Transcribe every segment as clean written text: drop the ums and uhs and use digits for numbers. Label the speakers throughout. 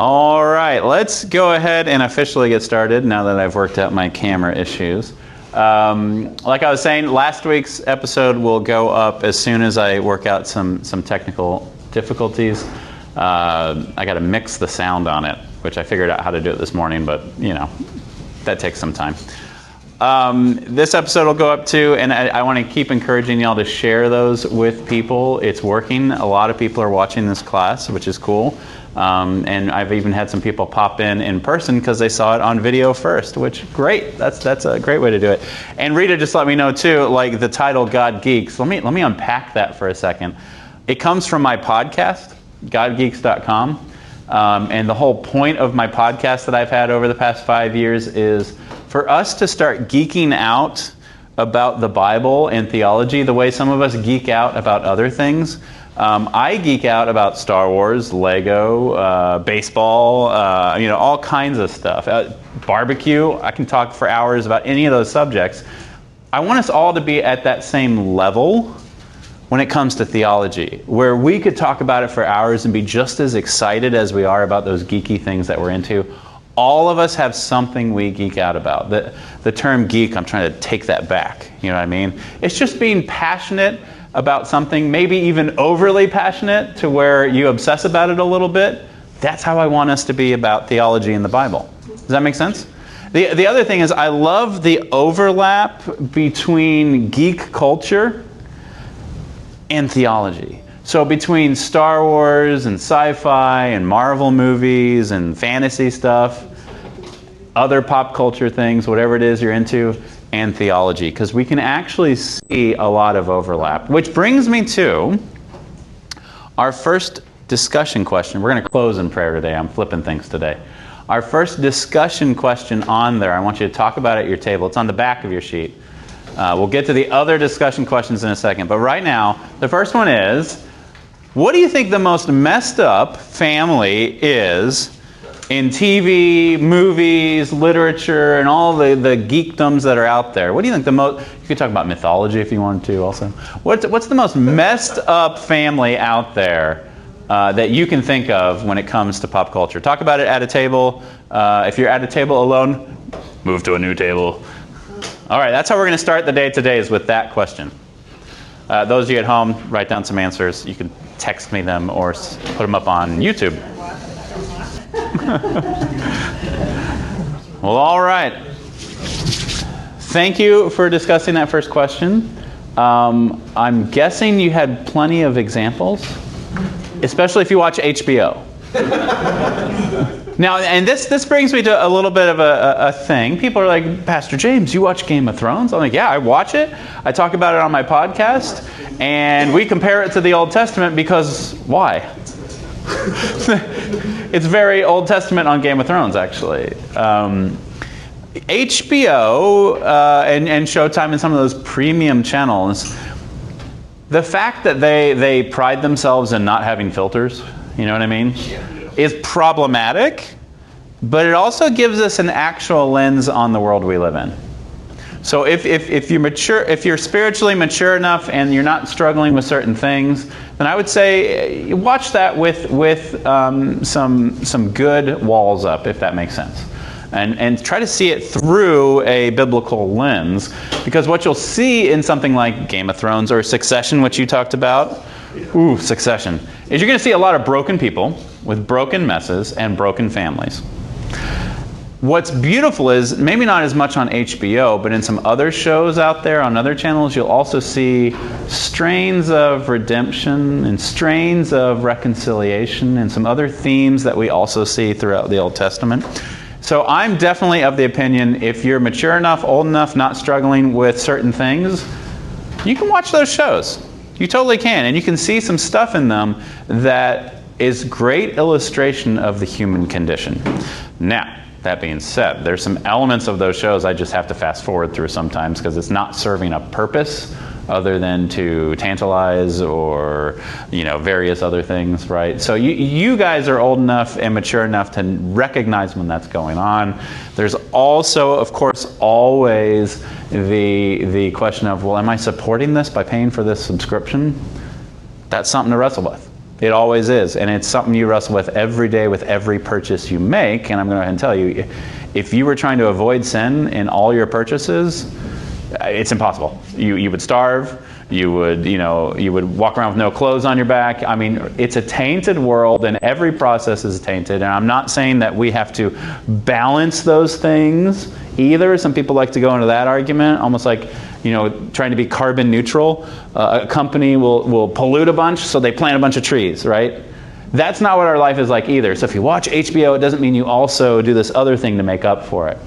Speaker 1: All right, let's go ahead and officially get started now that I've worked out my camera issues. Like I was saying, last week's episode will go up as soon as I work out some technical difficulties. I got to mix the sound on it, which I figured out how to do it this morning, but you know, that takes some time. This episode will go up too, and I want to keep encouraging y'all to share those with people. It's working. A lot of people are watching this class, which is cool. And I've even had some people pop in person because they saw it on video first, which great. That's a great way to do it. And Rita just let me know too, like the title God Geeks. Let me unpack that for a second. It comes from my podcast, godgeeks.com. And the whole point of my podcast that I've had over the past 5 years is for us to start geeking out about the Bible and theology the way some of us geek out about other things. I geek out about Star Wars, Lego, baseball, all kinds of stuff. Barbecue, I can talk for hours about any of those subjects. I want us all to be at that same level when it comes to theology, where we could talk about it for hours and be just as excited as we are about those geeky things that we're into. All of us have something we geek out about. The term geek, I'm trying to take that back. You know what I mean? It's just being passionate about something, maybe even overly passionate to where you obsess about it a little bit. That's how I want us to be about theology in the Bible. Does that make sense? The other thing is I love the overlap between geek culture and theology. So between Star Wars and sci-fi and Marvel movies and fantasy stuff, other pop culture things, whatever it is you're into, and theology, because we can actually see a lot of overlap. Which brings me to our first discussion question. We're going to close in prayer today. I'm flipping things today. Our first discussion question on there, I want you to talk about it at your table. It's on the back of your sheet. We'll get to the other discussion questions in a second. But right now, the first one is, what do you think the most messed up family is in TV, movies, literature, and all the geekdoms that are out there? What do you think the most... You could talk about mythology if you wanted to also. What's the most messed up family out there that you can think of when it comes to pop culture? Talk about it at a table. If you're at a table alone, move to a new table. All right, that's how we're going to start the day today, is with that question. Those of you at home, write down some answers. You can text me them or put them up on YouTube. Well, all right. Thank you for discussing that first question. I'm guessing you had plenty of examples, especially if you watch HBO. Now, and this brings me to a little bit of a thing. People are like, Pastor James, you watch Game of Thrones? I'm like, yeah, I watch it. I talk about it on my podcast, and we compare it to the Old Testament because why? It's very Old Testament on Game of Thrones, actually. HBO and Showtime and some of those premium channels, the fact that they pride themselves in not having filters, you know what I mean, is problematic, but it also gives us an actual lens on the world we live in. So if you're mature, if you're spiritually mature enough and you're not struggling with certain things, then I would say watch that with some good walls up, if that makes sense, and try to see it through a biblical lens, because what you'll see in something like Game of Thrones or Succession, which you talked about, Succession, is you're going to see a lot of broken people with broken messes and broken families. What's beautiful is, maybe not as much on HBO, but in some other shows out there on other channels, you'll also see strains of redemption and strains of reconciliation and some other themes that we also see throughout the Old Testament. So I'm definitely of the opinion, if you're mature enough, old enough, not struggling with certain things, you can watch those shows. You totally can. And you can see some stuff in them that is great illustration of the human condition. Now, that being said, there's some elements of those shows I just have to fast forward through sometimes because it's not serving a purpose other than to tantalize or, various other things, right? So you guys are old enough and mature enough to recognize when that's going on. There's also, of course, always the question of, well, am I supporting this by paying for this subscription? That's something to wrestle with. It always is. And it's something you wrestle with every day with every purchase you make. And I'm going to go ahead and tell you, if you were trying to avoid sin in all your purchases, it's impossible. You would starve. You would walk around with no clothes on your back. I mean, it's a tainted world, and every process is tainted. And I'm not saying that we have to balance those things either. Some people like to go into that argument, almost like, trying to be carbon neutral. A company will pollute a bunch, so they plant a bunch of trees, right? That's not what our life is like either. So if you watch HBO, it doesn't mean you also do this other thing to make up for it.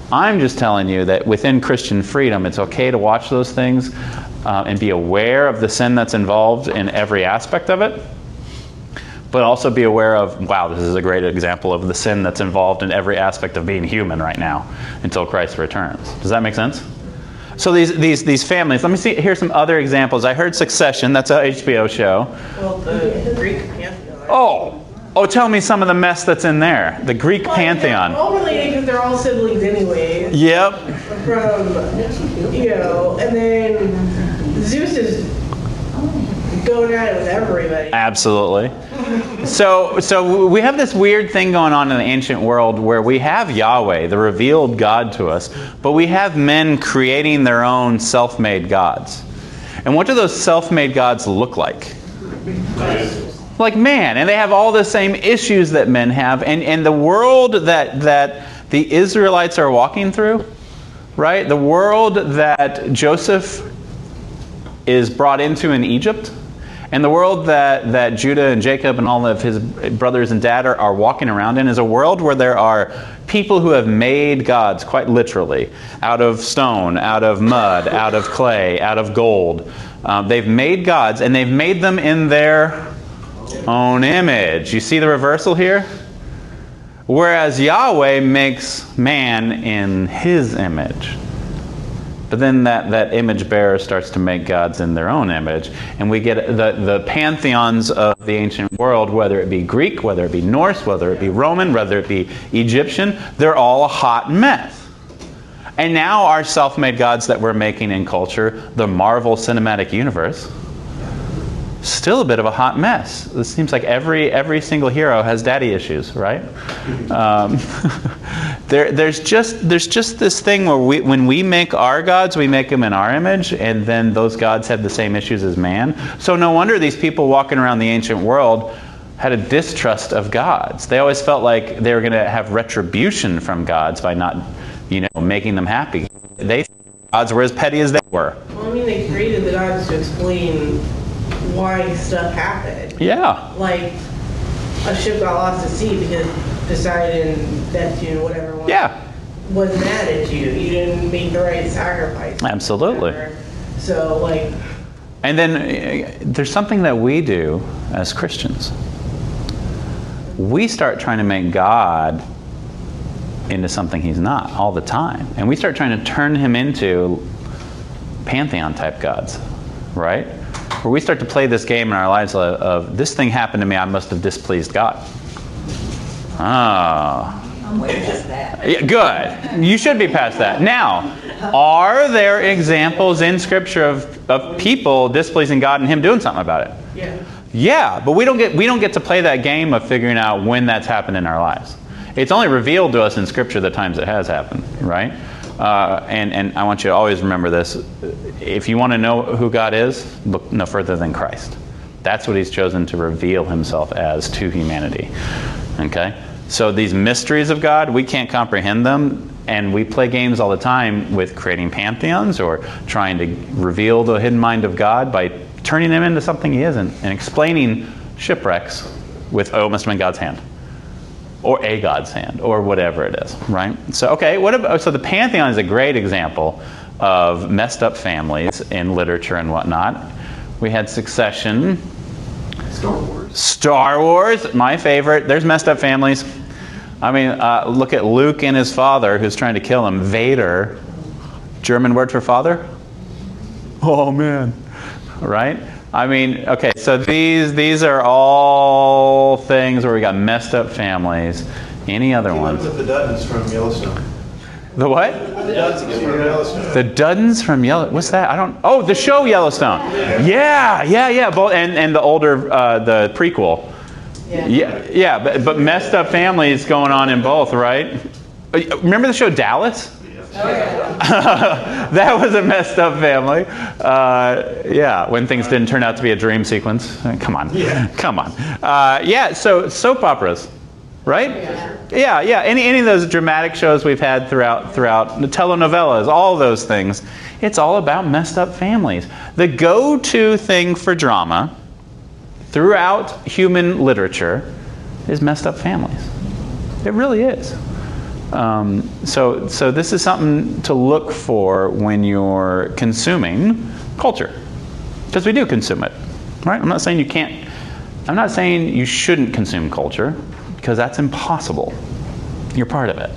Speaker 1: I'm just telling you that within Christian freedom, it's okay to watch those things and be aware of the sin that's involved in every aspect of it, but also be aware of, wow, this is a great example of the sin that's involved in every aspect of being human right now until Christ returns. Does that make sense? So these families, let me see, here's some other examples. I heard Succession, that's an HBO show.
Speaker 2: Well, the Greek pantheon.
Speaker 1: Oh, tell me some of the mess that's in there. The Greek pantheon.
Speaker 2: They're all related because they're all siblings anyway.
Speaker 1: Yep.
Speaker 2: And then Zeus is going at it with everybody.
Speaker 1: Absolutely. So we have this weird thing going on in the ancient world where we have Yahweh, the revealed God to us, but we have men creating their own self-made gods. And what do those self-made gods look like? Like man, and they have all the same issues that men have, and the world that the Israelites are walking through, right? The world that Joseph is brought into in Egypt, and the world that Judah and Jacob and all of his brothers and dad are walking around in is a world where there are people who have made gods, quite literally, out of stone, out of mud, out of clay, out of gold. They've made gods, and they've made them in their own image. You see the reversal here? Whereas Yahweh makes man in his image. But then that image bearer starts to make gods in their own image. And we get the pantheons of the ancient world, whether it be Greek, whether it be Norse, whether it be Roman, whether it be Egyptian, they're all a hot mess. And now our self-made gods that we're making in culture, the Marvel Cinematic Universe, still a bit of a hot mess. It seems like every single hero has daddy issues, right? There's just this thing where when we make our gods, we make them in our image, and then those gods have the same issues as man. So no wonder these people walking around the ancient world had a distrust of gods. They always felt like they were going to have retribution from gods by not, making them happy. They thought gods were as petty as they were.
Speaker 2: Well, they created the gods to explain why stuff happened.
Speaker 1: Yeah.
Speaker 2: Like a ship got lost at sea because Poseidon, Neptune, whatever was mad at you. You didn't make the right sacrifice.
Speaker 1: Absolutely.
Speaker 2: So
Speaker 1: and then there's something that we do as Christians. We start trying to make God into something he's not all the time. And we start trying to turn him into pantheon type gods, right? Where we start to play this game in our lives of this thing happened to me, I must have displeased God.
Speaker 3: I'm way past that.
Speaker 1: Yeah, good. You should be past that. Now, are there examples in Scripture of people displeasing God and him doing something about it?
Speaker 2: Yeah.
Speaker 1: Yeah, but we don't get to play that game of figuring out when that's happened in our lives. It's only revealed to us in Scripture the times it has happened, right? And I want you to always remember this. If you want to know who God is, look no further than Christ. That's what he's chosen to reveal himself as to humanity. Okay? So these mysteries of God, we can't comprehend them, and we play games all the time with creating pantheons or trying to reveal the hidden mind of God by turning him into something he isn't and explaining shipwrecks with, oh, it must have been God's hand. Or a God's hand, or whatever it is, right? So, okay, so the pantheon is a great example of messed up families in literature and whatnot. We had Succession. Star Wars, my favorite. There's messed up families. Look at Luke and his father, who's trying to kill him. Vader. German word for father? Oh, man. Right? Okay, so these are all things where we got messed up families. Any other ones?
Speaker 4: What's up the Duttons from Yellowstone?
Speaker 1: The what? The Duddons from Yellowstone. What's that? Oh, the show Yellowstone. Yeah. Both, and the older, the prequel. Yeah. But messed up families going on in both, right? Remember the show Dallas? That was a messed up family. When things didn't turn out to be a dream sequence. Come on. So soap operas, right? Yeah. Any of those dramatic shows we've had throughout the telenovelas, all those things. It's all about messed up families. The go-to thing for drama throughout human literature is messed up families. It really is. So this is something to look for when you're consuming culture, because we do consume it, right? I'm not saying you can't. I'm not saying you shouldn't consume culture, because that's impossible. You're part of it.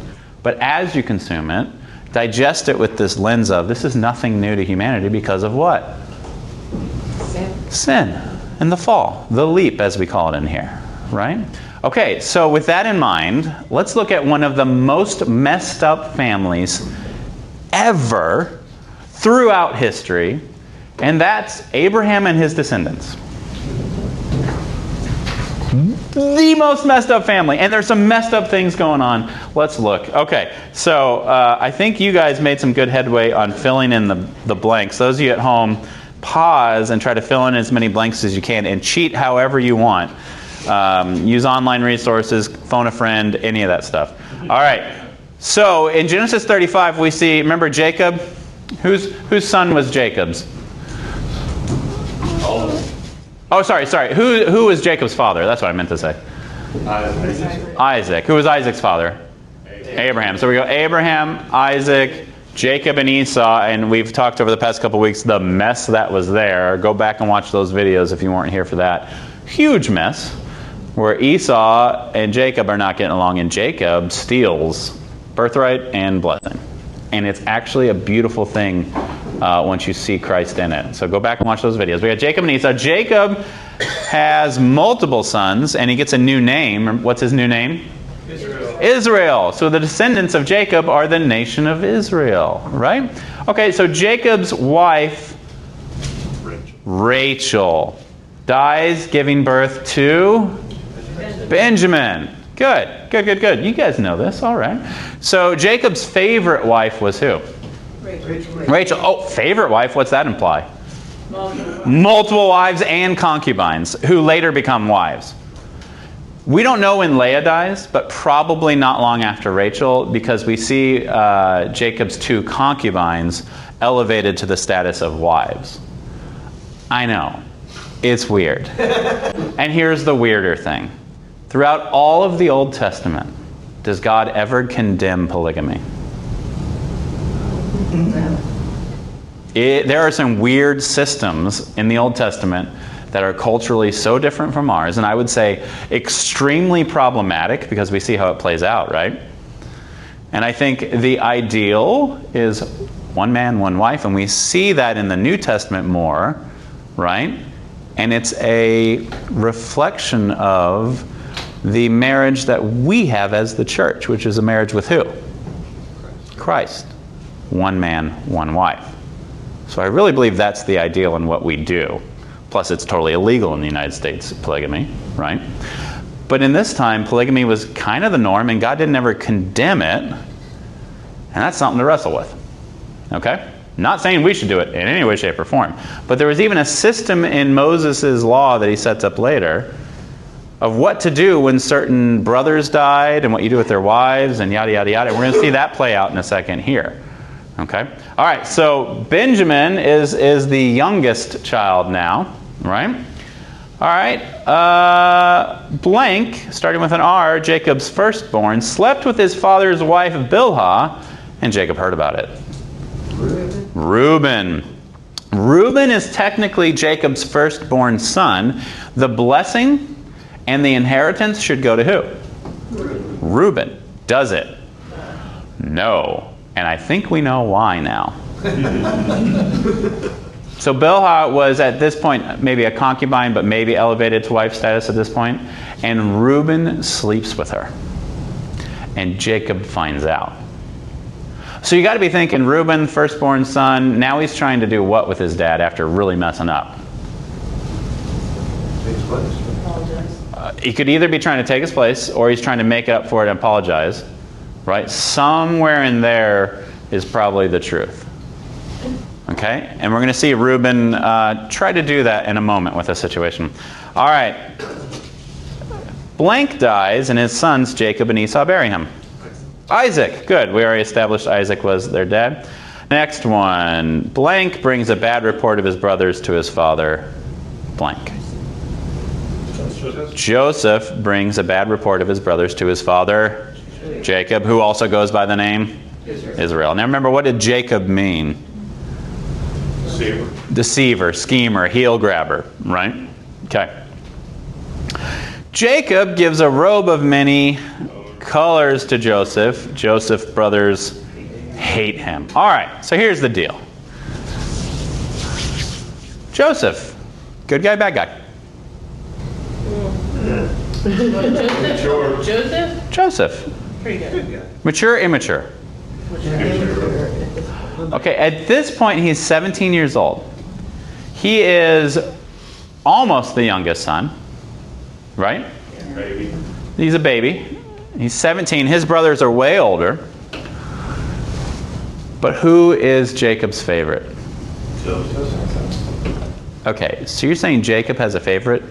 Speaker 1: But as you consume it, digest it with this lens of this is nothing new to humanity because of what? Sin and the fall, the leap, as we call it in here, right? Okay, so with that in mind, let's look at one of the most messed up families ever throughout history, and that's Abraham and his descendants. The most messed up family, and there's some messed up things going on. Let's look. Okay, so I think you guys made some good headway on filling in the blanks. Those of you at home, pause and try to fill in as many blanks as you can, and cheat however you want. Use online resources, phone a friend, any of that stuff. All right. So in Genesis 35, we see, remember Jacob? Whose son was Jacob's? Oh, sorry. Who was Jacob's father? That's what I meant to say. Isaac. Who was Isaac's father? Abraham. So we go Abraham, Isaac, Jacob, and Esau, and we've talked over the past couple weeks the mess that was there. Go back and watch those videos if you weren't here for that. Huge mess, where Esau and Jacob are not getting along, and Jacob steals birthright and blessing. And it's actually a beautiful thing once you see Christ in it. So go back and watch those videos. We got Jacob and Esau. Jacob has multiple sons, and he gets a new name. What's his new name? Israel. So the descendants of Jacob are the nation of Israel, right? Okay, so Jacob's wife, Rachel, dies giving birth to Benjamin. Good. You guys know this, all right. So Jacob's favorite wife was who? Rachel. Oh, favorite wife, what's that imply? Multiple wives and concubines who later become wives. We don't know when Leah dies, but probably not long after Rachel, because we see Jacob's two concubines elevated to the status of wives. I know. It's weird. And here's the weirder thing. Throughout all of the Old Testament, does God ever condemn polygamy? No. There are some weird systems in the Old Testament that are culturally so different from ours, and I would say extremely problematic, because we see how it plays out, right? And I think the ideal is one man, one wife, and we see that in the New Testament more, right? And it's a reflection of the marriage that we have as the church, which is a marriage with who? Christ. One man, one wife. So I really believe that's the ideal in what we do. Plus, it's totally illegal in the United States, polygamy, right? But in this time, polygamy was kind of the norm, and God didn't ever condemn it. And that's something to wrestle with. Okay? Not saying we should do it in any way, shape, or form. But there was even a system in Moses' law that he sets up later of what to do when certain brothers died and what you do with their wives and yada, yada, yada. We're going to see that play out in a second here. Okay? All right, so Benjamin is the youngest child now, right? All right, blank, starting with an R, Jacob's firstborn, slept with his father's wife Bilhah, and Jacob heard about it. Reuben. Reuben is technically Jacob's firstborn son. The blessing and the inheritance should go to who? Reuben. Does it? No. And I think we know why now. So Bilhah was at this point maybe a concubine, but maybe elevated to wife status at this point. And Reuben sleeps with her. And Jacob finds out. So you got to be thinking, Reuben, firstborn son, now he's trying to do what with his dad after really messing up?
Speaker 2: Apologize.
Speaker 1: He could either be trying to take his place, or he's trying to make up for it and apologize. Right? Somewhere in there is probably the truth. Okay? And we're going to see Reuben try to do that in a moment with a situation. All right. Blank dies, and his sons Jacob and Esau bury him. Isaac. Good. We already established Isaac was their dad. Next one. Blank brings a bad report of his brothers to his father. Blank. Joseph brings a bad report of his brothers to his father. Jacob, who also goes by the name Israel. Now remember, what did Jacob mean? Deceiver, schemer, heel grabber, right? Okay. Jacob gives a robe of many colors to Joseph. Joseph's brothers hate him. All right, so here's the deal. Joseph, good guy, bad guy?
Speaker 2: Joseph?
Speaker 1: Joseph.
Speaker 2: Pretty good.
Speaker 1: Mature, immature? Okay, at this point he's 17 years old. He is almost the youngest son, right?
Speaker 4: Baby.
Speaker 1: He's a baby. He's 17. His brothers are way older. But who is Jacob's favorite? Okay, so you're saying Jacob has a favorite?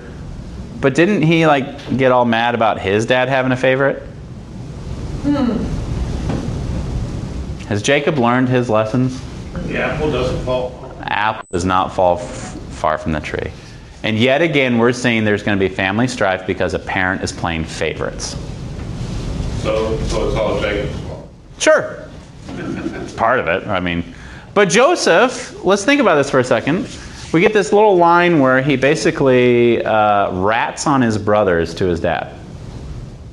Speaker 1: But didn't he get all mad about his dad having a favorite? Has Jacob learned his lessons?
Speaker 4: The apple doesn't fall.
Speaker 1: Apple does not fall far from the tree. And yet again, we're seeing there's going to be family strife because a parent is playing favorites.
Speaker 4: So it's all Jacob's fault.
Speaker 1: Sure. It's part of it. I mean, but Joseph, let's think about this for a second. We get this little line where he basically rats on his brothers to his dad.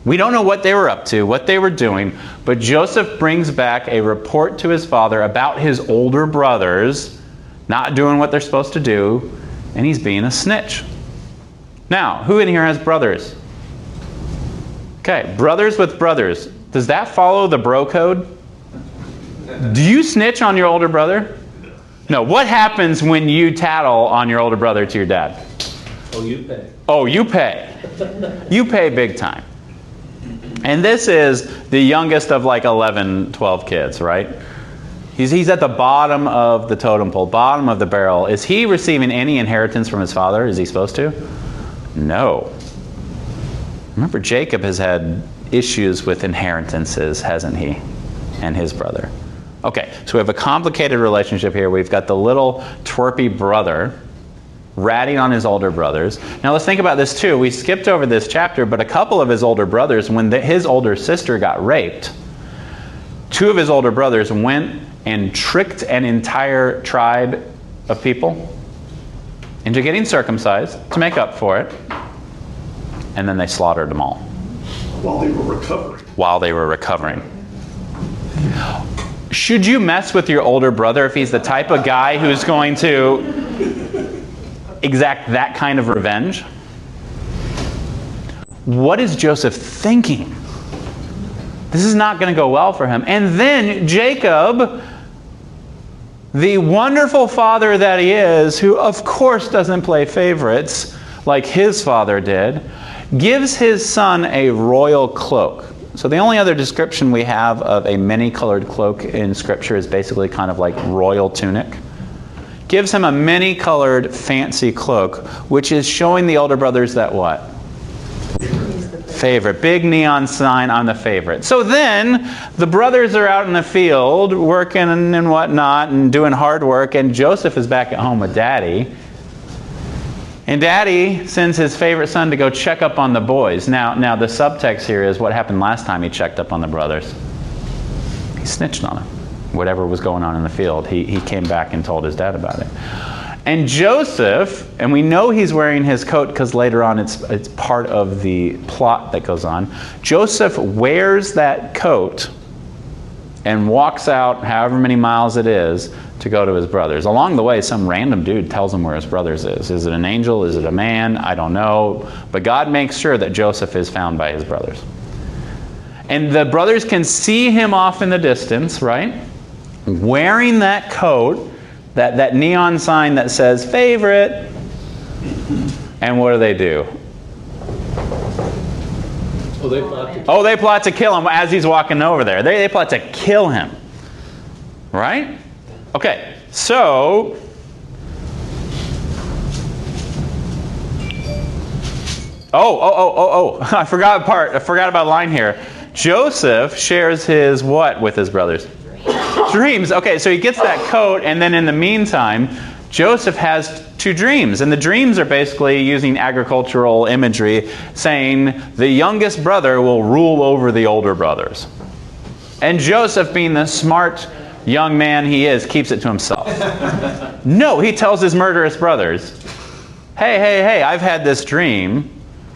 Speaker 1: We don't know what they were up to, what they were doing, but Joseph brings back a report to his father about his older brothers not doing what they're supposed to do, and he's being a snitch. Now, who in here has brothers? Okay, brothers with brothers. Does that follow the bro code? Do you snitch on your older brother? No. What happens when you tattle on your older brother to your dad?
Speaker 5: Oh, you pay.
Speaker 1: Oh, you pay. You pay big time. And this is the youngest of 11, 12 kids, right? He's at the bottom of the totem pole, bottom of the barrel. Is he receiving any inheritance from his father? Is he supposed to? No. Remember, Jacob has had issues with inheritances, hasn't he? And his brother. Okay, so we have a complicated relationship here. We've got the little twerpy brother ratting on his older brothers. Now let's think about this too. We skipped over this chapter, but a couple of his older brothers, when his older sister got raped, two of his older brothers went and tricked an entire tribe of people into getting circumcised to make up for it, and then they slaughtered them all.
Speaker 4: While they were recovering.
Speaker 1: While they were recovering. Should you mess with your older brother if he's the type of guy who's going to exact that kind of revenge? What is Joseph thinking? This is not going to go well for him. And then Jacob, the wonderful father that he is, who of course doesn't play favorites like his father did, gives his son a royal cloak. So the only other description we have of a many-colored cloak in Scripture is basically kind of like royal tunic. Gives him a many-colored fancy cloak, which is showing the older brothers that what? Favorite. Big neon sign on the favorite. So then the brothers are out in the field working and whatnot and doing hard work, and Joseph is back at home with Daddy. And Daddy sends his favorite son to go check up on the boys. Now the subtext here is what happened last time he checked up on the brothers. He snitched on them. Whatever was going on in the field, he came back and told his dad about it. And Joseph, and we know he's wearing his coat because later on it's part of the plot that goes on. Joseph wears that coat and walks out however many miles it is to go to his brothers. Along the way, some random dude tells him where his brothers is. Is it an angel? Is it a man? I don't know. But God makes sure that Joseph is found by his brothers. And the brothers can see him off in the distance, right? wearing that coat, that neon sign that says favorite. And what do? They plot to kill him as he's walking over there. They plot to kill him. Right? Okay, so I forgot about a line here. Joseph shares his what with his brothers? Dreams. Okay, so he gets that coat, and then in the meantime, Joseph has 2 dreams. And the dreams are basically using agricultural imagery, saying the youngest brother will rule over the older brothers. And Joseph, being the smart young man he is, keeps it to himself. No, he tells his murderous brothers, hey, I've had this dream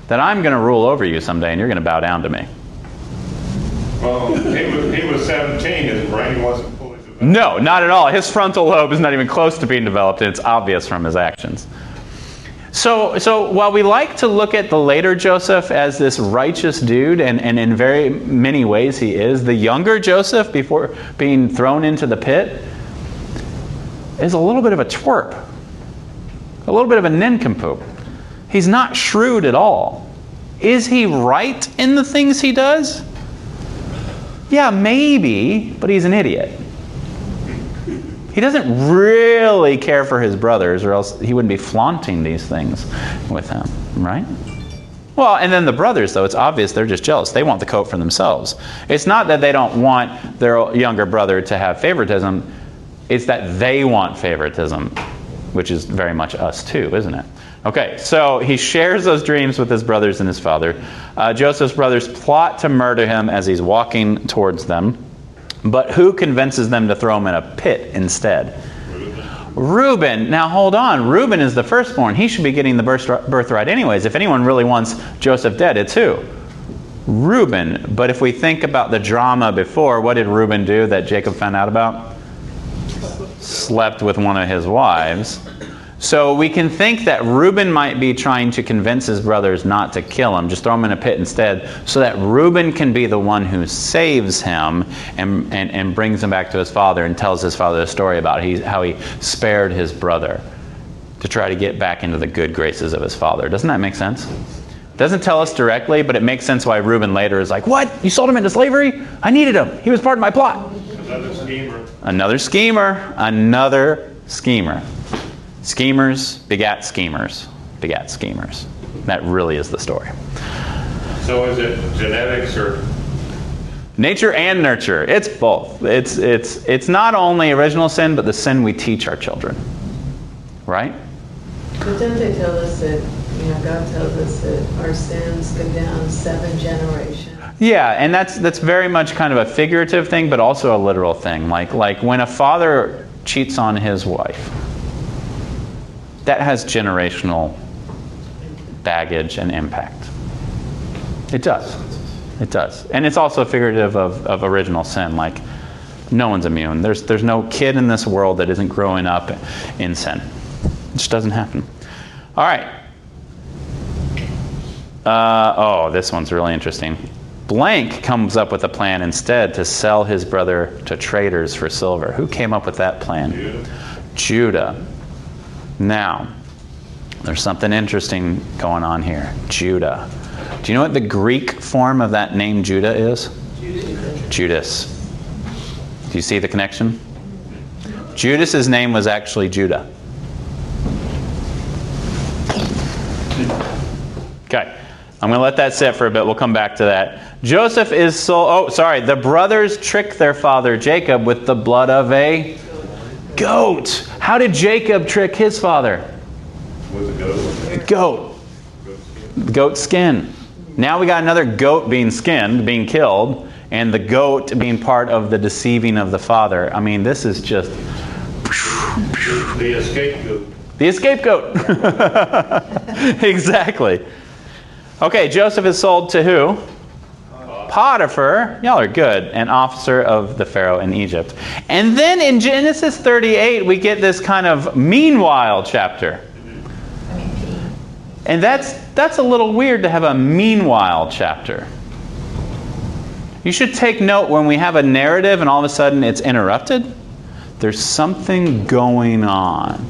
Speaker 1: that I'm going to rule over you someday, and you're going to bow down to me.
Speaker 4: Well, he was 17. His brain wasn't fully developed.
Speaker 1: No, not at all. His frontal lobe is not even close to being developed, and it's obvious from his actions. So while we like to look at the later Joseph as this righteous dude, and in very many ways he is, the younger Joseph, before being thrown into the pit, is a little bit of a twerp. A little bit of a nincompoop. He's not shrewd at all. Is he right in the things he does? Yeah, maybe, but he's an idiot. He doesn't really care for his brothers, or else he wouldn't be flaunting these things with them, right? Well, and then the brothers, though, it's obvious they're just jealous. They want the coat for themselves. It's not that they don't want their younger brother to have favoritism. It's that they want favoritism, which is very much us too, isn't it? Okay, so he shares those dreams with his brothers and his father. Joseph's brothers plot to murder him as he's walking towards them. But who convinces them to throw him in a pit instead? Reuben. Now hold on. Reuben is the firstborn. He should be getting the birthright anyways. If anyone really wants Joseph dead, it's who? Reuben. But if we think about the drama before, what did Reuben do that Jacob found out about? Slept with one of his wives. So we can think that Reuben might be trying to convince his brothers not to kill him, just throw him in a pit instead, so that Reuben can be the one who saves him and brings him back to his father and tells his father the story about how he spared his brother to try to get back into the good graces of his father. Doesn't that make sense? It doesn't tell us directly, but it makes sense why Reuben later is like, what? You sold him into slavery? I needed him. He was part of my plot.
Speaker 4: Another schemer.
Speaker 1: Another schemer. Another schemer. Schemers begat schemers begat schemers. That really is the story.
Speaker 4: So is it genetics or
Speaker 1: nature and nurture? It's both. It's not only original sin, but the sin we teach our children. Right?
Speaker 3: But don't they tell us that, God tells us that our sins go down 7 generations?
Speaker 1: Yeah, and that's very much kind of a figurative thing, but also a literal thing. Like when a father cheats on his wife, that has generational baggage and impact. It does. It does. And it's also figurative of original sin. Like, no one's immune. There's no kid in this world that isn't growing up in sin. It just doesn't happen. All right. This one's really interesting. Blank comes up with a plan instead to sell his brother to traders for silver. Who came up with that plan? Judah. Now, there's something interesting going on here. Judah. Do you know what the Greek form of that name Judah is? Judas. Do you see the connection? Judas's name was actually Judah. Okay. I'm going to let that sit for a bit. We'll come back to that. Joseph is sold. The brothers tricked their father Jacob with the blood of a goat. How did Jacob trick his father?
Speaker 4: with a goat?
Speaker 1: Goat. Goat skin. Now we got another goat being skinned, being killed, and the goat being part of the deceiving of the father. I mean, this is just...
Speaker 4: The escape goat.
Speaker 1: The escape goat. Exactly. Okay, Joseph is sold to who? Potiphar. Y'all are good. An officer of the Pharaoh in Egypt. And then in Genesis 38, we get this kind of meanwhile chapter. And that's a little weird to have a meanwhile chapter. You should take note when we have a narrative and all of a sudden it's interrupted. There's something going on.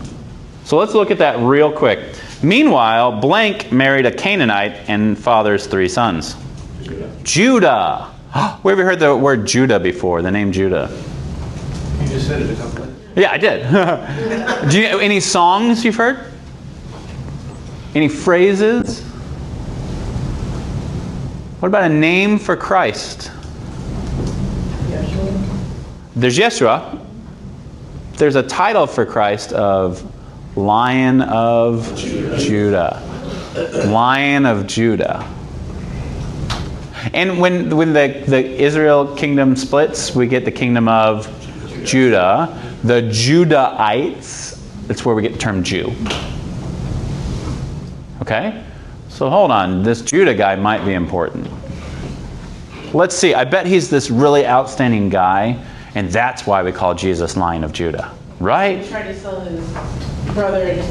Speaker 1: So let's look at that real quick. Meanwhile, blank married a Canaanite and fathers 3 sons. Judah. Where have you heard the word Judah before, the name Judah?
Speaker 5: You just said it a couple times.
Speaker 1: Yeah, I did. Any songs you've heard? Any phrases? What about a name for Christ?
Speaker 2: Yeshua.
Speaker 1: There's Yeshua. There's a title for Christ of Lion of Judah. Lion of Judah. And when the Israel kingdom splits, we get the kingdom of Judah. The Judahites, that's where we get the term Jew. Okay? So hold on, this Judah guy might be important. Let's see, I bet he's this really outstanding guy, and that's why we call Jesus Lion of Judah. Right?
Speaker 2: He tried to sell his brother.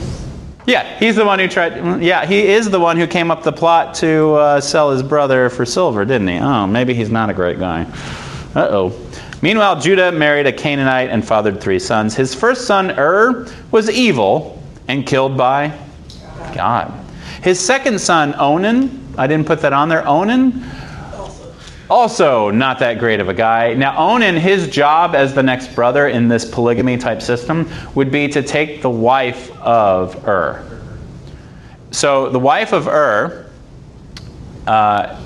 Speaker 1: Yeah, he's the one who tried. Yeah, he is the one who came up the plot to sell his brother for silver, didn't he? Oh, maybe he's not a great guy. Uh-oh. Meanwhile, Judah married a Canaanite and fathered 3 sons. His first son, was evil and killed by God. His second son, Onan, I didn't put that on there. Onan, also not that great of a guy. Now, Onan, his job as the next brother in this polygamy type system would be to take the wife of So the wife of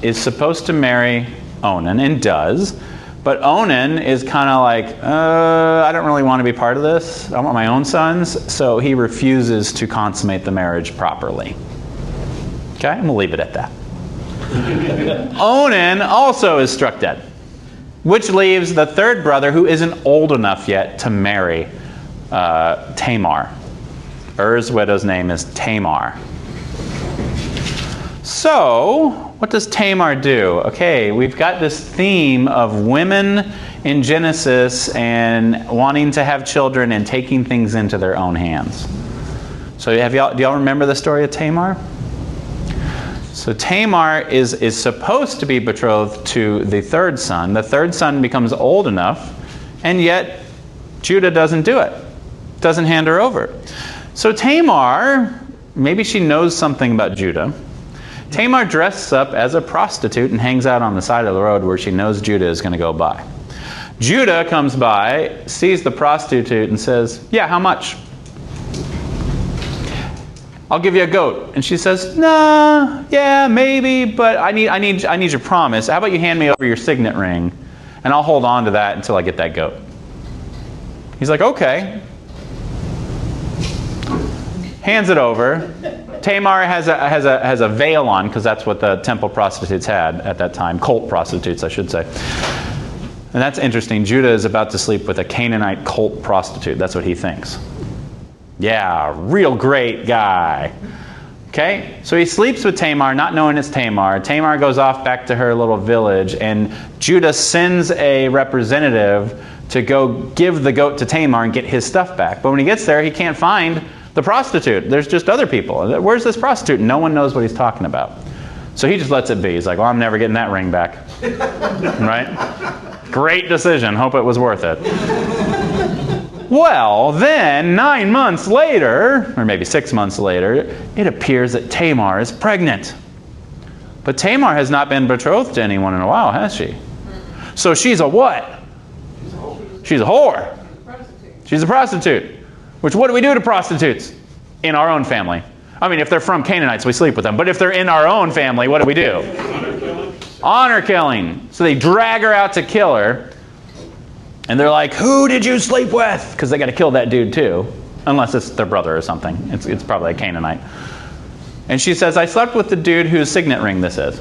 Speaker 1: is supposed to marry Onan, and does. But Onan is kind of like, I don't really want to be part of this. I want my own sons. So he refuses to consummate the marriage properly. Okay, and we'll leave it at that. Onan also is struck dead, which leaves the third brother who isn't old enough yet to marry Tamar. Widow's name is Tamar. So, what does Tamar do? Okay, we've got this theme of women in Genesis and wanting to have children and taking things into their own hands. So do y'all remember the story of Tamar? So Tamar is supposed to be betrothed to the third son. The third son becomes old enough, and yet Judah doesn't do it. Doesn't hand her over. So Tamar, maybe she knows something about Judah. Tamar dresses up as a prostitute and hangs out on the side of the road where she knows Judah is going to go by. Judah comes by, sees the prostitute, and says, "Yeah, how much?" "I'll give you a goat." And she says, "Nah, yeah, maybe, but I need your promise. How about you hand me over your signet ring, and I'll hold on to that until I get that goat." He's like, "Okay." Hands it over. Tamar has a veil on, because that's what the temple prostitutes had at that time. Cult prostitutes, I should say. And that's interesting. Judah is about to sleep with a Canaanite cult prostitute. That's what he thinks. Yeah, real great guy. Okay, so he sleeps with Tamar, not knowing it's Tamar. Tamar goes off back to her little village, and Judah sends a representative to go give the goat to Tamar and get his stuff back. But when he gets there, he can't find the prostitute. There's just other people. Where's this prostitute? No one knows what he's talking about. So he just lets it be. He's like, "Well, I'm never getting that ring back." Right? Great decision. Hope it was worth it. Well, then 9 months later, or maybe 6 months later, it appears that Tamar is pregnant. But Tamar has not been betrothed to anyone in a while, has she? So she's a what? She's a whore. She's a prostitute. Which, what do we do to prostitutes in our own family? I mean, if they're from Canaanites, we sleep with them. But if they're in our own family, what do we do? Honor killing. So they drag her out to kill her. And they're like, "Who did you sleep with?" Because they got to kill that dude too. Unless it's their brother or something. It's probably a Canaanite. And she says, "I slept with the dude whose signet ring this is."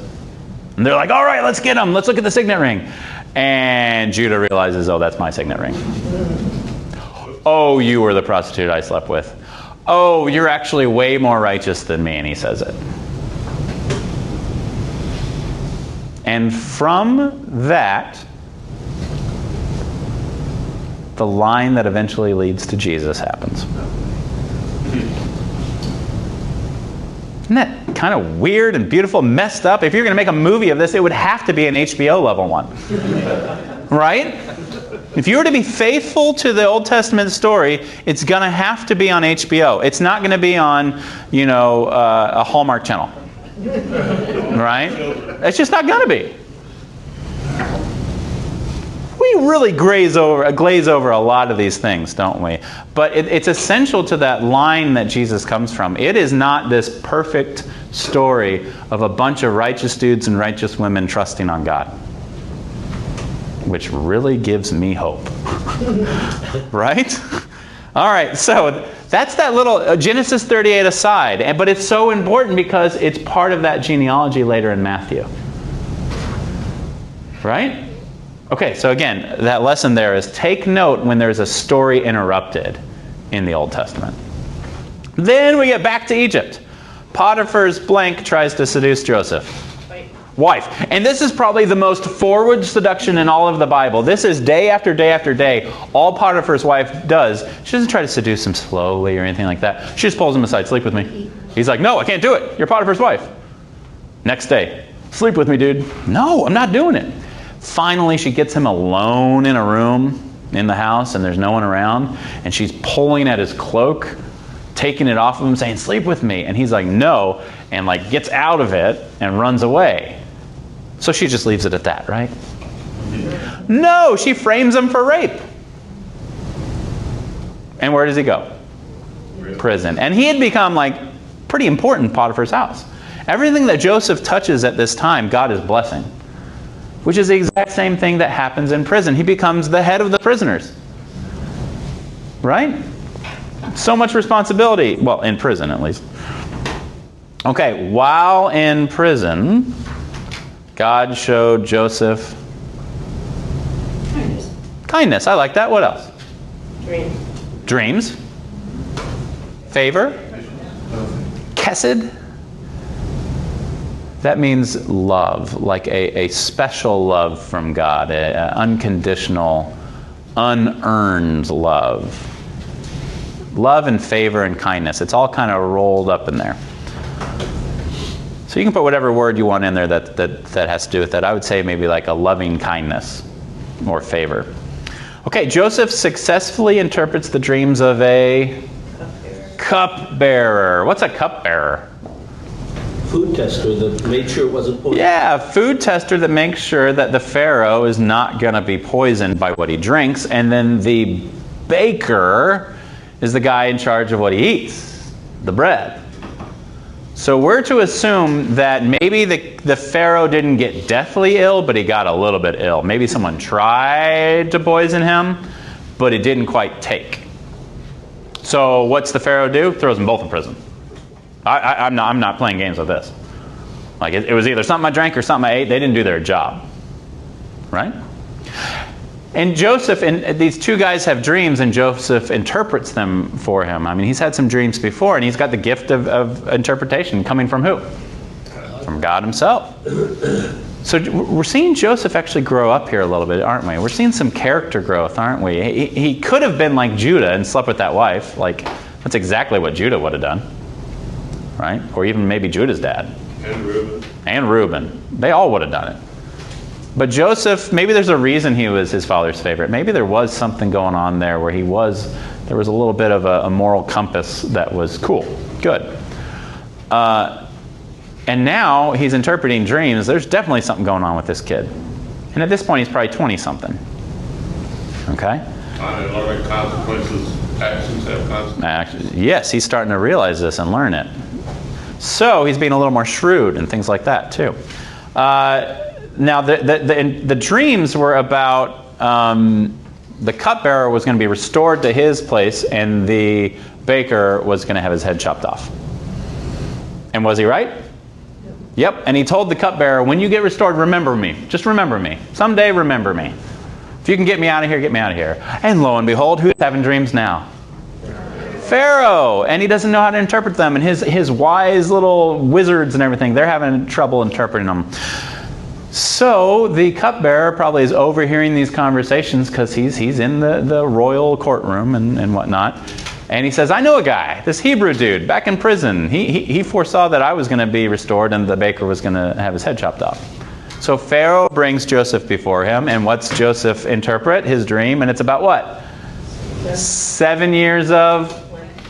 Speaker 1: And they're like, "All right, let's get him. Let's look at the signet ring." And Judah realizes, "Oh, that's my signet ring." "Oh, you were the prostitute I slept with. Oh, you're actually way more righteous than me." And he says it. And from that, the line that eventually leads to Jesus happens. Isn't that kind of weird and beautiful, messed up? If you're going to make a movie of this, it would have to be an HBO level one. Right? If you were to be faithful to the Old Testament story, it's going to have to be on HBO. It's not going to be on, a Hallmark channel. Right? It's just not going to be. We really glaze over a lot of these things, don't we? But it's essential to that line that Jesus comes from. It is not this perfect story of a bunch of righteous dudes and righteous women trusting on God, which really gives me hope. Right? All right, so that's that little Genesis 38 aside, but it's so important because it's part of that genealogy later in Matthew. Right? Okay, so again, that lesson there is take note when there's a story interrupted in the Old Testament. Then we get back to Egypt. Potiphar's blank tries to seduce Joseph. Wife. And this is probably the most forward seduction in all of the Bible. This is day after day after day. All Potiphar's wife does, she doesn't try to seduce him slowly or anything like that. She just pulls him aside, sleep with me. He's like, no, I can't do it. You're Potiphar's wife. Next day, sleep with me, dude. No, I'm not doing it. Finally, she gets him alone in a room in the house, and there's no one around, and she's pulling at his cloak, taking it off of him, saying, sleep with me. And he's like, no, and gets out of it and runs away. So she just leaves it at that, right? No, she frames him for rape. And where does he go? Prison. And he had become pretty important in Potiphar's house. Everything that Joseph touches at this time, God is blessing. Which is the exact same thing that happens in prison. He becomes the head of the prisoners. Right? So much responsibility. Well, in prison at least. Okay, while in prison, God showed Joseph kindness. I like that. What else? Dreams. Favor. Chesed. That means love, like a special love from God, an unconditional, unearned love. Love and favor and kindness. It's all kind of rolled up in there. So you can put whatever word you want in there that has to do with that. I would say maybe like a loving kindness or favor. Okay, Joseph successfully interprets the dreams of a cupbearer. What's a cupbearer?
Speaker 6: Food tester that made sure it wasn't poisoned.
Speaker 1: Yeah, food tester that makes sure that the Pharaoh is not going to be poisoned by what he drinks. And then the baker is the guy in charge of what he eats, the bread. So we're to assume that maybe the Pharaoh didn't get deathly ill, but he got a little bit ill. Maybe someone tried to poison him, but it didn't quite take. So what's the Pharaoh do? Throws them both in prison. I'm not playing games with this. It was either something I drank or something I ate. They didn't do their job. Right? And Joseph, and these two guys have dreams, and Joseph interprets them for him. I mean, he's had some dreams before, and he's got the gift of interpretation coming from who? From God himself. So we're seeing Joseph actually grow up here a little bit, aren't we? We're seeing some character growth, aren't we? He could have been like Judah and slept with that wife. That's exactly what Judah would have done. Right? Or even maybe Judah's dad. And Reuben. They all would have done it. But Joseph, maybe there's a reason he was his father's favorite. Maybe there was something going on there where there was a little bit of a moral compass that was cool. Good. And now he's interpreting dreams. There's definitely something going on with this kid. And at this point, he's probably 20-something. Okay?
Speaker 4: Consequences, actions have consequences.
Speaker 1: Yes, he's starting to realize this and learn it. So he's being a little more shrewd and things like that too. Now the dreams were about the cupbearer was going to be restored to his place, and the baker was going to have his head chopped off. And was he right? Yep. And he told the cupbearer, when you get restored, remember me. Just remember me. Someday remember me. If you can get me out of here, get me out of here. And lo and behold, who's having dreams now? Pharaoh. And he doesn't know how to interpret them. And his wise little wizards and everything, they're having trouble interpreting them. So the cupbearer probably is overhearing these conversations because he's in the royal courtroom and whatnot. And he says, I know a guy, this Hebrew dude, back in prison. He foresaw that I was going to be restored and the baker was going to have his head chopped off. So Pharaoh brings Joseph before him, and what's Joseph interpret? His dream, and it's about what? 7 years of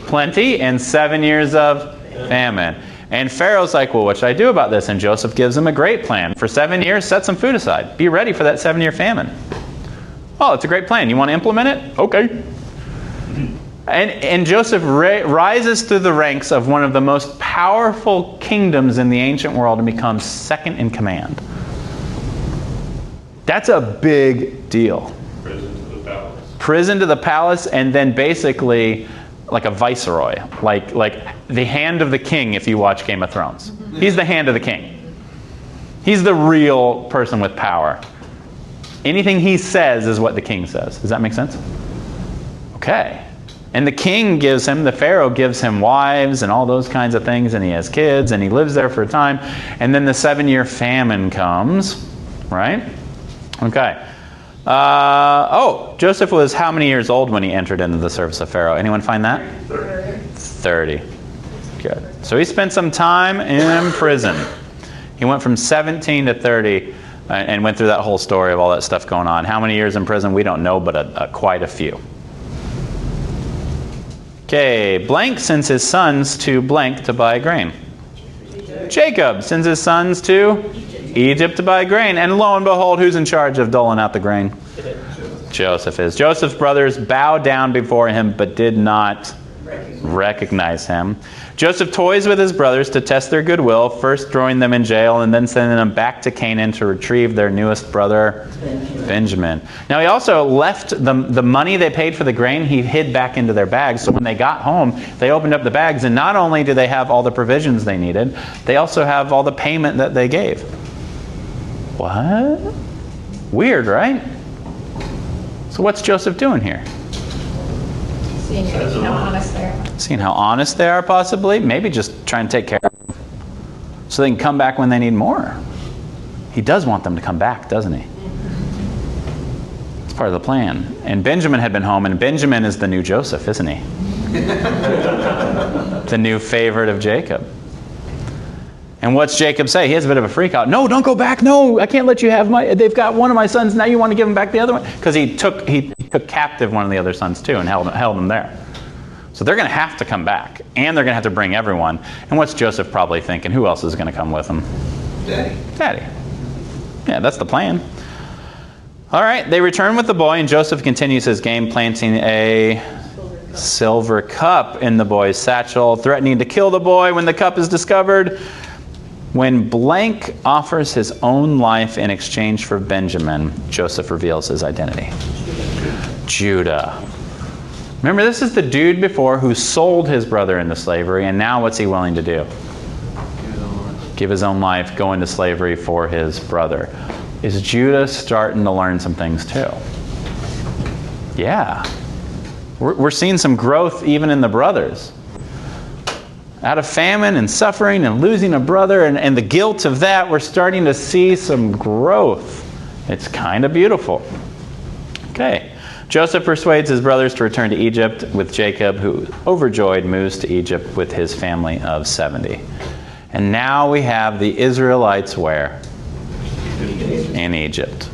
Speaker 1: plenty and 7 years of famine. And Pharaoh's like, well, what should I do about this? And Joseph gives him a great plan. For 7 years, set some food aside. Be ready for that 7-year famine. Oh, it's a great plan. You want to implement it? Okay. And Joseph rises through the ranks of one of the most powerful kingdoms in the ancient world and becomes second in command. That's a big deal.
Speaker 4: Prison to the palace.
Speaker 1: Prison to the palace, and then basically like a viceroy, like the hand of the king if you watch Game of Thrones. He's the hand of the king. He's the real person with power. Anything he says is what the king says. Does that make sense? Okay. And the king the Pharaoh gives him wives and all those kinds of things, and he has kids, and he lives there for a time. And then the 7-year famine comes, right? Okay. Joseph was how many years old when he entered into the service of Pharaoh? Anyone find that? 30. Good. So he spent some time in prison. He went from 17 to 30 and went through that whole story of all that stuff going on. How many years in prison? We don't know, but quite a few. Okay, blank sends his sons to blank to buy grain. Jacob sends his sons to Egypt to buy grain. And lo and behold, who's in charge of doling out the grain? Joseph is. Joseph's brothers bowed down before him, but did not recognize him. Joseph toys with his brothers to test their goodwill, first throwing them in jail and then sending them back to Canaan to retrieve their newest brother, Benjamin. Now he also left the money they paid for the grain, he hid back into their bags. So when they got home, they opened up the bags, and not only do they have all the provisions they needed, they also have all the payment that they gave. What? Weird, right? So what's Joseph doing here?
Speaker 7: Seeing how honest they are.
Speaker 1: Seeing how honest they are, possibly. Maybe just trying to take care of them so they can come back when they need more. He does want them to come back, doesn't he? It's part of the plan. And Benjamin had been home, and Benjamin is the new Joseph, isn't he? The new favorite of Jacob. And what's Jacob say? He has a bit of a freak out. No, don't go back. No, I can't let you have they've got one of my sons. Now you want to give him back the other one? Because he took captive one of the other sons too and held him there. So they're going to have to come back. And they're going to have to bring everyone. And what's Joseph probably thinking? Who else is going to come with him? Daddy. Yeah, that's the plan. All right, they return with the boy, and Joseph continues his game, planting a silver cup in the boy's satchel, threatening to kill the boy when the cup is discovered. When blank offers his own life in exchange for Benjamin, Joseph reveals his identity. Judah. Remember, this is the dude before who sold his brother into slavery, and now what's he willing to do? Give his own life, go into slavery for his brother. Is Judah starting to learn some things too? Yeah. We're seeing some growth even in the brothers. Out of famine and suffering and losing a brother and the guilt of that, we're starting to see some growth. It's kind of beautiful. Okay. Joseph persuades his brothers to return to Egypt with Jacob, who, overjoyed, moves to Egypt with his family of 70. And now we have the Israelites where? In Egypt.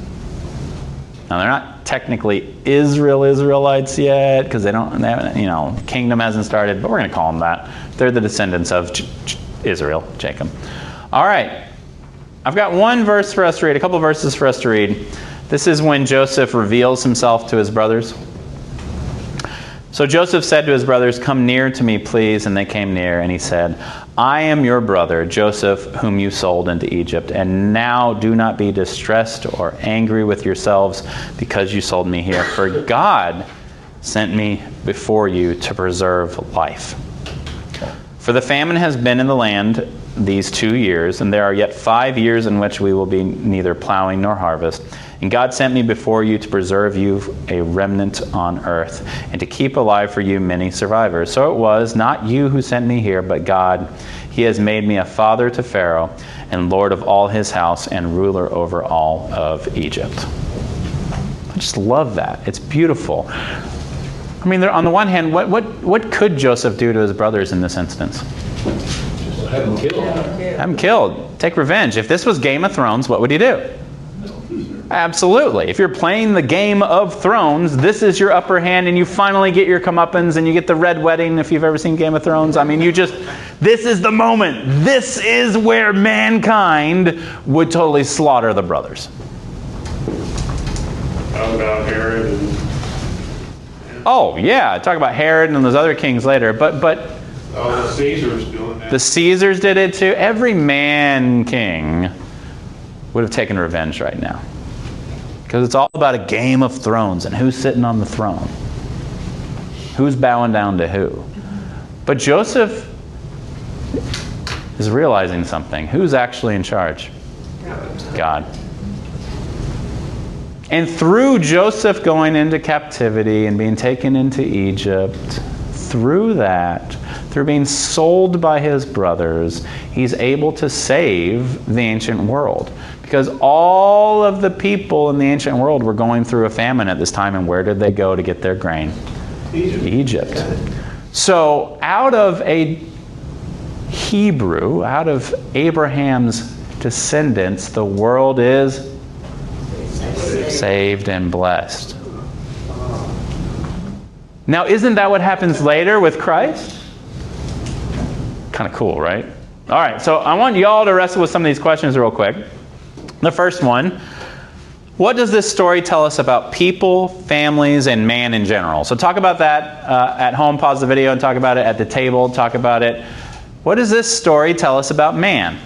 Speaker 1: Now they're not technically Israelites yet because they haven't, kingdom hasn't started, but we're going to call them that. They're the descendants of Israel, Jacob. All right. I've got one verse for us to read, a couple of verses for us to read. This is when Joseph reveals himself to his brothers. So Joseph said to his brothers, "Come near to me, please." And they came near, and he said, "I am your brother, Joseph, whom you sold into Egypt. And now do not be distressed or angry with yourselves because you sold me here. For God sent me before you to preserve life. For the famine has been in the land these 2 years, and there are yet 5 years in which we will be neither plowing nor harvest. And God sent me before you to preserve you a remnant on earth, and to keep alive for you many survivors. So it was not you who sent me here, but God. He has made me a father to Pharaoh, and lord of all his house, and ruler over all of Egypt." I just love that. It's beautiful. I mean, on the one hand, what could Joseph do to his brothers in this instance?
Speaker 6: Have him killed.
Speaker 1: Have him killed. Take revenge. If this was Game of Thrones, what would he do? Absolutely. If you're playing the Game of Thrones, this is your upper hand and you finally get your comeuppance and you get the red wedding if you've ever seen Game of Thrones. I mean, this is the moment. This is where mankind would totally slaughter the brothers.
Speaker 4: How about Herod and
Speaker 1: Oh, yeah. Talk about Herod and those other kings later. But
Speaker 4: the Caesars doing that?
Speaker 1: the Caesars did it too. Every man king would have taken revenge right now. Because it's all about a Game of Thrones and who's sitting on the throne. Who's bowing down to who. But Joseph is realizing something. Who's actually in charge? God. And through Joseph going into captivity and being taken into Egypt, through that, through being sold by his brothers, he's able to save the ancient world. Because all of the people in the ancient world were going through a famine at this time, and where did they go to get their grain? Egypt. So out of a Hebrew, out of Abraham's descendants, the world is saved and blessed. Now, isn't that what happens later with Christ? Kind of cool, right? All right, so I want y'all to wrestle with some of these questions real quick. The first one, what does this story tell us about people, families, and man in general? So talk about that at home, pause the video, and talk about it at the table, talk about it. What does this story tell us about man?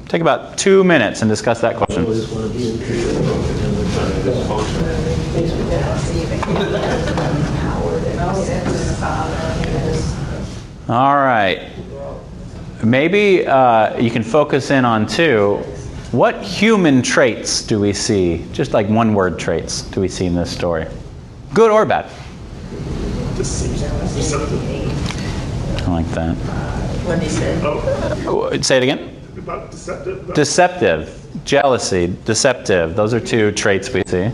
Speaker 1: Take about 2 minutes and discuss that question. All right. Maybe you can focus in on two. What human traits do we see, just like one word traits, do we see in this story? Good or bad? I like that.
Speaker 2: What he said.
Speaker 1: Say it again.
Speaker 8: About deceptive.
Speaker 1: Deceptive, jealousy, deceptive. Those are two traits we see.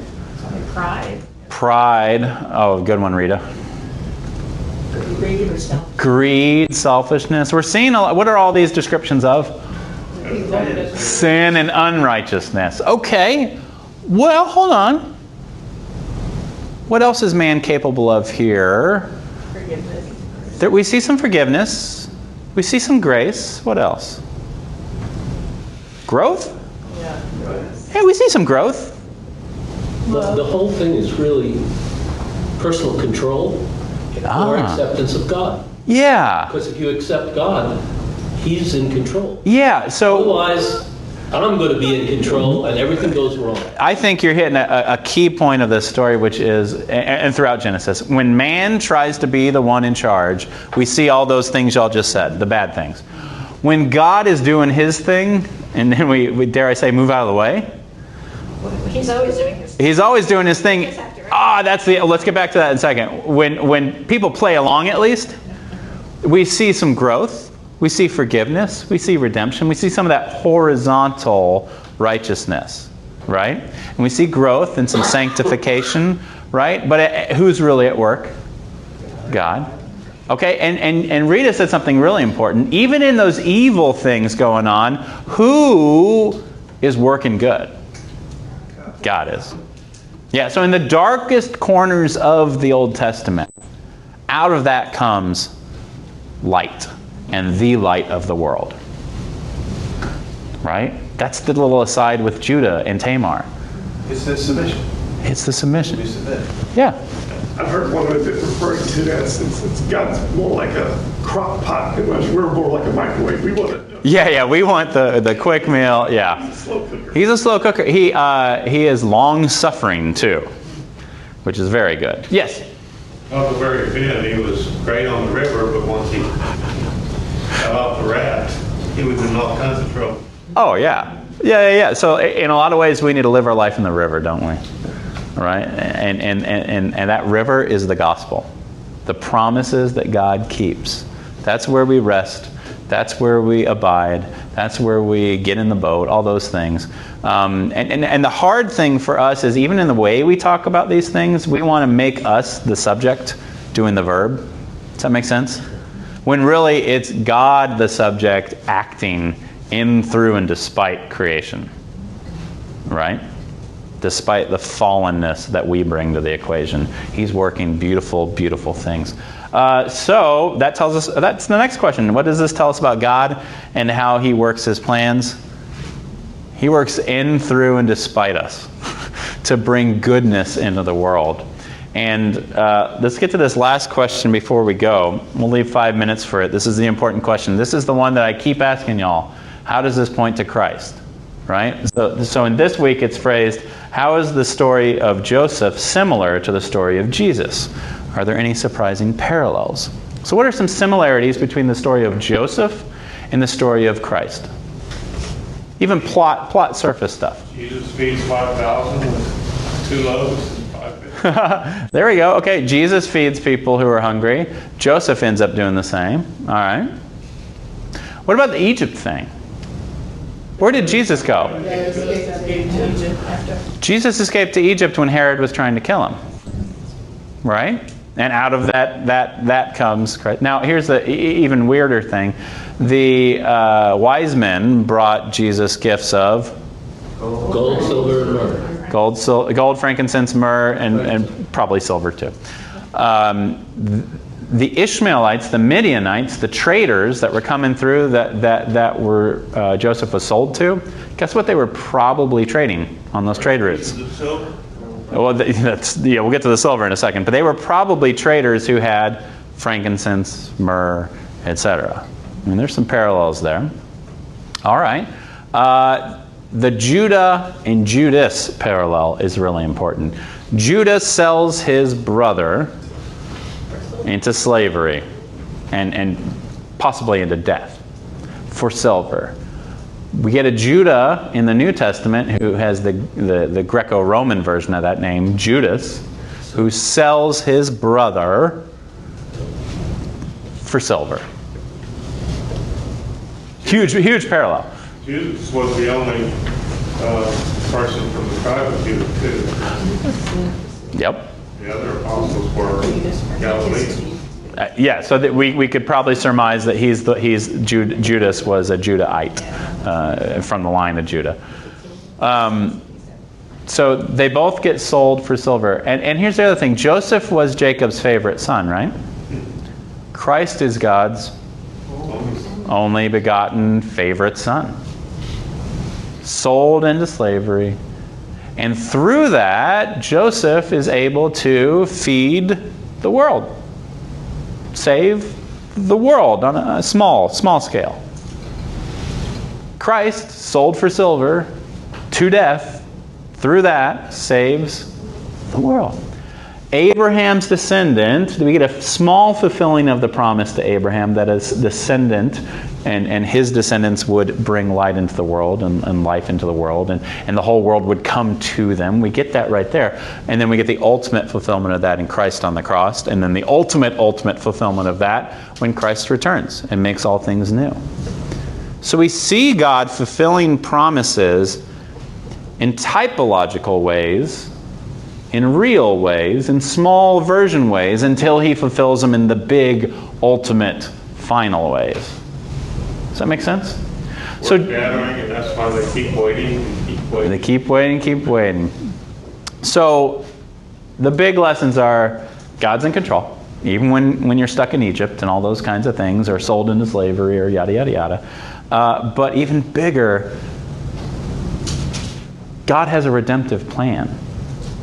Speaker 7: Pride.
Speaker 1: Pride. Oh, good one, Rita.
Speaker 2: Greed or self.
Speaker 1: Greed, selfishness. We're seeing a lot. What are all these descriptions of? Sin and unrighteousness. Okay. Well, hold on. What else is man capable of here?
Speaker 2: Forgiveness.
Speaker 1: There, we see some forgiveness. We see some grace. What else? Growth? Yeah, we see some growth.
Speaker 6: The whole thing is really personal control or acceptance of God.
Speaker 1: Yeah.
Speaker 6: Because if you accept God, He's in control.
Speaker 1: Yeah, so
Speaker 6: Otherwise, I'm going to be in control and everything goes wrong.
Speaker 1: I think you're hitting a key point of this story, which is, and throughout Genesis, when man tries to be the one in charge, we see all those things y'all just said, the bad things. When God is doing His thing, and then we dare I say, move out of the way.
Speaker 7: He's always doing his
Speaker 1: He's always doing His thing. Let's get back to that in a second. When people play along, at least, we see some growth. We see forgiveness. We see redemption. We see some of that horizontal righteousness, right? And we see growth and some sanctification, right? But who's really at work? God. Okay, and Rita said something really important. Even in those evil things going on, who is working good? God is. Yeah, so in the darkest corners of the Old Testament, out of that comes light. And the light of the world. Right? That's the little aside with Judah and Tamar.
Speaker 5: It's the submission.
Speaker 1: It's the submission.
Speaker 5: We submit.
Speaker 1: Yeah.
Speaker 8: I've heard one of it referring to that since God's more like a crock pot, and we're more like a microwave. We want it.
Speaker 1: Yeah, we want the quick meal. Yeah.
Speaker 8: Slow cooker.
Speaker 1: He's a slow cooker. He is long-suffering too, which is very good. Yes?
Speaker 4: Up the very end, he was great on the river, but once he got off the raft, he was in all kinds of trouble.
Speaker 1: Oh, yeah. Yeah. So in a lot of ways, we need to live our life in the river, don't we? Right? And that river is the gospel. The promises that God keeps. That's where we rest. That's where we abide. That's where we get in the boat, all those things. And the hard thing for us is even in the way we talk about these things, we want to make us the subject doing the verb. Does that make sense? when really it's God, the subject, acting in, through, and despite creation. Right? Despite the fallenness that we bring to the equation. He's working beautiful, beautiful things. So that tells us, that's the next question. What does this tell us about God and how He works His plans? He works in, through, and despite us to bring goodness into the world. And let's get to this last question before we go. We'll leave 5 minutes for it. This is the important question. This is the one that I keep asking y'all. How does this point to Christ? Right? So in this week it's phrased, how is the story of Joseph similar to the story of Jesus? Are there any surprising parallels? So what are some similarities between the story of Joseph and the story of Christ? Even plot surface stuff.
Speaker 4: Jesus feeds 5,000 with 2 loaves and 5 fish.
Speaker 1: There we go. Okay, Jesus feeds people who are hungry. Joseph ends up doing the same. All right. What about the Egypt thing? Where did Jesus go? Jesus escaped to Egypt when Herod was trying to kill him. Right? And out of that comes Christ. Now, here's the even weirder thing. The wise men brought Jesus gifts of
Speaker 6: Gold, silver, and myrrh.
Speaker 1: gold, frankincense, myrrh, and probably silver too. The Ishmaelites, the Midianites, the traders that were coming through that were Joseph was sold to, guess what they were probably trading on those trade routes? Well, we'll get to the silver in a second, but they were probably traders who had frankincense, myrrh, etc. I mean, there's some parallels there. All right. The Judah and Judas parallel is really important. Judah sells his brother into slavery and possibly into death for silver. We get a Judah in the New Testament who has the Greco-Roman version of that name, Judas, who sells his brother for silver. Huge parallel.
Speaker 4: Judas was the only person from the tribe of Judah, too.
Speaker 1: Yep.
Speaker 4: The other apostles were Galileans.
Speaker 1: Yeah, so that we could probably surmise that Judas was a Judahite from the line of Judah. So they both get sold for silver. And here's the other thing. Joseph was Jacob's favorite son, right? Christ is God's only begotten favorite son. Sold into slavery. And through that, Joseph is able to feed the world. Save the world on a small scale. Christ, sold for silver, to death, through that, saves the world. Abraham's descendant, we get a small fulfilling of the promise to Abraham that his descendant and his descendants would bring light into the world and life into the world, and the whole world would come to them. We get that right there. And then we get the ultimate fulfillment of that in Christ on the cross, and then the ultimate fulfillment of that when Christ returns and makes all things new. So we see God fulfilling promises in typological ways, in real ways, in small version ways, until He fulfills them in the big, ultimate, final ways. Does that make sense?
Speaker 4: So gathering, and that's why they keep waiting and keep waiting.
Speaker 1: They keep waiting. So the big lessons are God's in control, even when you're stuck in Egypt and all those kinds of things, or sold into slavery, or yada, yada, yada. But even bigger, God has a redemptive plan.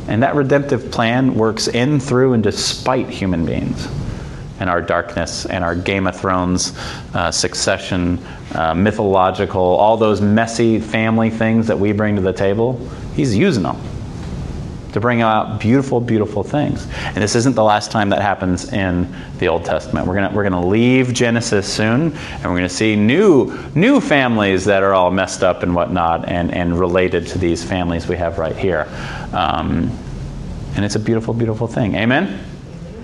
Speaker 1: And that redemptive plan works in, through, and despite human beings. And our darkness, and our Game of Thrones, Succession, mythological, all those messy family things that we bring to the table, He's using them to bring out beautiful, beautiful things. And this isn't the last time that happens in the Old Testament. We're gonna leave Genesis soon, and we're gonna see new families that are all messed up and whatnot, and related to these families we have right here. And it's a beautiful, beautiful thing. Amen?